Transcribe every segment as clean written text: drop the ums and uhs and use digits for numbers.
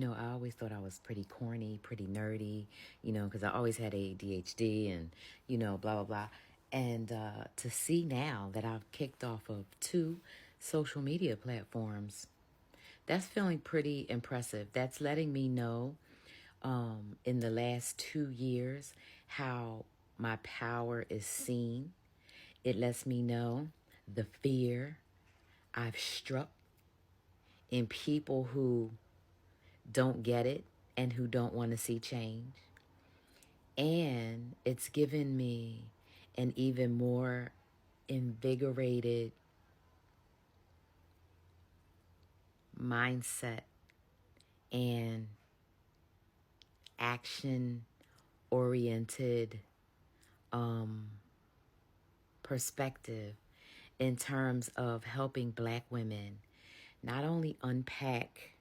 I always thought I was pretty corny, pretty nerdy, because I always had ADHD and, blah, blah, blah. And to see now that I've kicked off of two social media platforms, that's feeling pretty impressive. That's letting me know in the last 2 years how my power is seen. It lets me know the fear I've struck in people who don't get it and who don't want to see change. And it's given me an even more invigorated mindset and action oriented um, perspective in terms of helping Black women not only unpack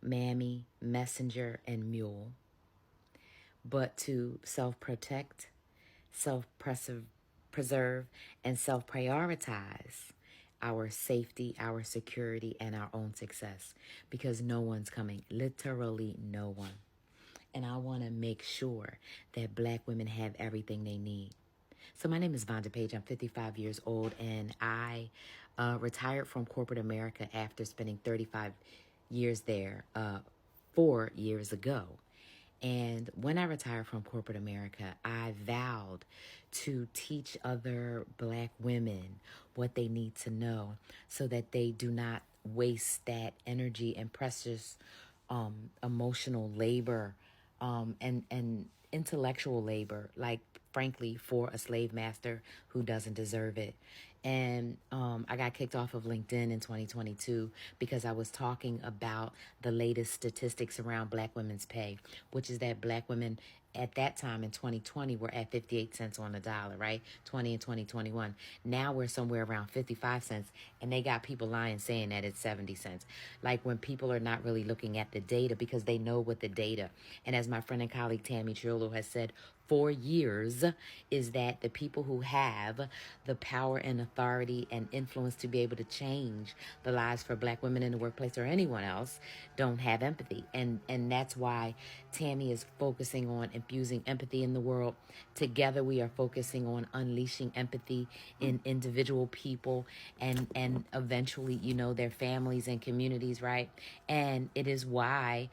Mammy, Messenger, and Mule, but to self protect, self preserve, and self prioritize our safety, our security, and our own success because no one's coming. Literally, no one. And I want to make sure that Black women have everything they need. So my name is Vonda Page. I'm 55 years old, and I retired from corporate America after spending 35 years there 4 years ago. And when I retired from corporate America, I vowed to teach other Black women what they need to know so that they do not waste that energy and precious emotional labor and intellectual labor, like frankly, for a slave master who doesn't deserve it. And I got kicked off of LinkedIn in 2022 because I was talking about the latest statistics around Black women's pay, which is that Black women at that time in 2020 were at 58 cents on the dollar, right? 20 in 2021. Now we're somewhere around 55 cents, and they got people lying saying that it's 70 cents. Like when people are not really looking at the data because they know what the data. And as my friend and colleague Tammy Triolo has said, for years, is that the people who have the power and authority and influence to be able to change the lives for Black women in the workplace or anyone else don't have empathy. And that's why Tammy is focusing on infusing empathy in the world. Together we are focusing on unleashing empathy in individual people and eventually, their families and communities, right? And it is why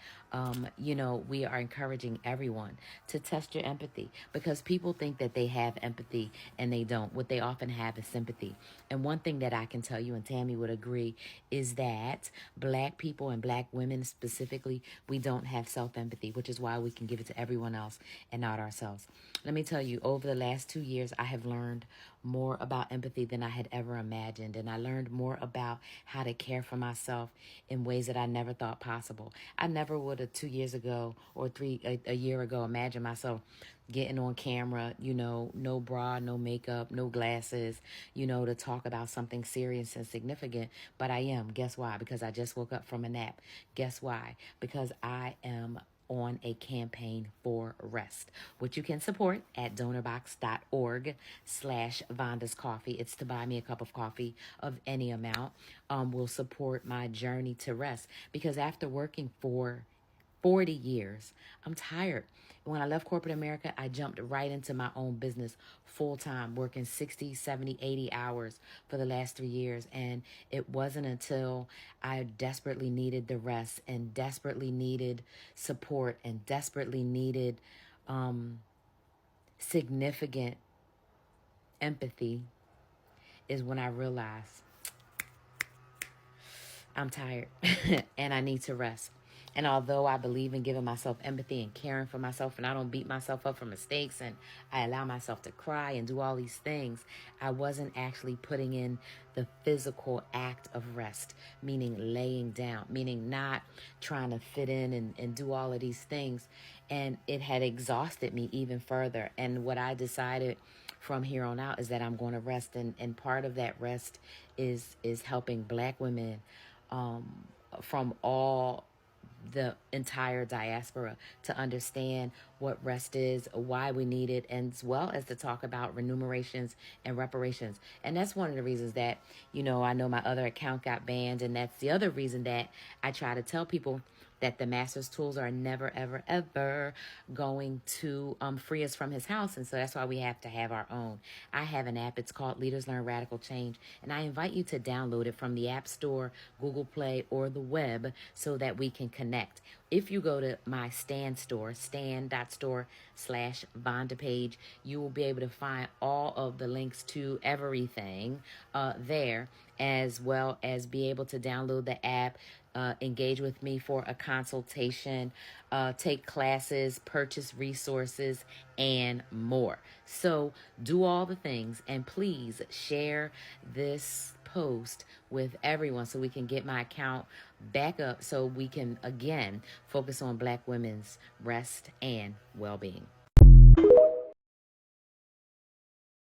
we are encouraging everyone to test your empathy because people think that they have empathy and they don't. What they often have is sympathy. And one thing that I can tell you, and Tammy would agree, is that Black people and Black women specifically, we don't have self-empathy, which is why we can give it to everyone else and not ourselves. Let me tell you, over the last 2 years, I have learned more about empathy than I had ever imagined. And I learned more about how to care for myself in ways that I never thought possible. I never would have 2 years ago or a year ago imagined myself getting on camera, no bra, no makeup, no glasses, to talk about something serious and significant. But I am. Guess why? Because I just woke up from a nap. Guess why? Because I am on a campaign for rest, which you can support at donorbox.org/Vonda's Coffee. It's to buy me a cup of coffee of any amount. Will support my journey to rest because after working for 40 years, I'm tired. When I left corporate America, I jumped right into my own business full time, working 60, 70, 80 hours for the last 3 years. And it wasn't until I desperately needed the rest and desperately needed support and desperately needed significant empathy is when I realized I'm tired and I need to rest. And although I believe in giving myself empathy and caring for myself, and I don't beat myself up for mistakes, and I allow myself to cry and do all these things, I wasn't actually putting in the physical act of rest, meaning laying down, meaning not trying to fit in and do all of these things. And it had exhausted me even further. And what I decided from here on out is that I'm going to rest. And part of that rest is helping Black women from all the entire diaspora to understand what rest is, why we need it, and as well as to talk about remunerations and reparations. And that's one of the reasons that, I know my other account got banned. And that's the other reason that I try to tell people that the master's tools are never, ever, ever going to free us from his house. And so that's why we have to have our own. I have an app. It's called Leaders Learn Radical Change. And I invite you to download it from the App Store, Google Play, or the web so that we can connect. If you go to my Stan store, stan.store/Vonda page, you will be able to find all of the links to everything there, as well as be able to download the app, engage with me for a consultation, take classes, purchase resources, and more. So do all the things, and please share this post with everyone so we can get my account back up so we can again focus on Black women's rest and well-being.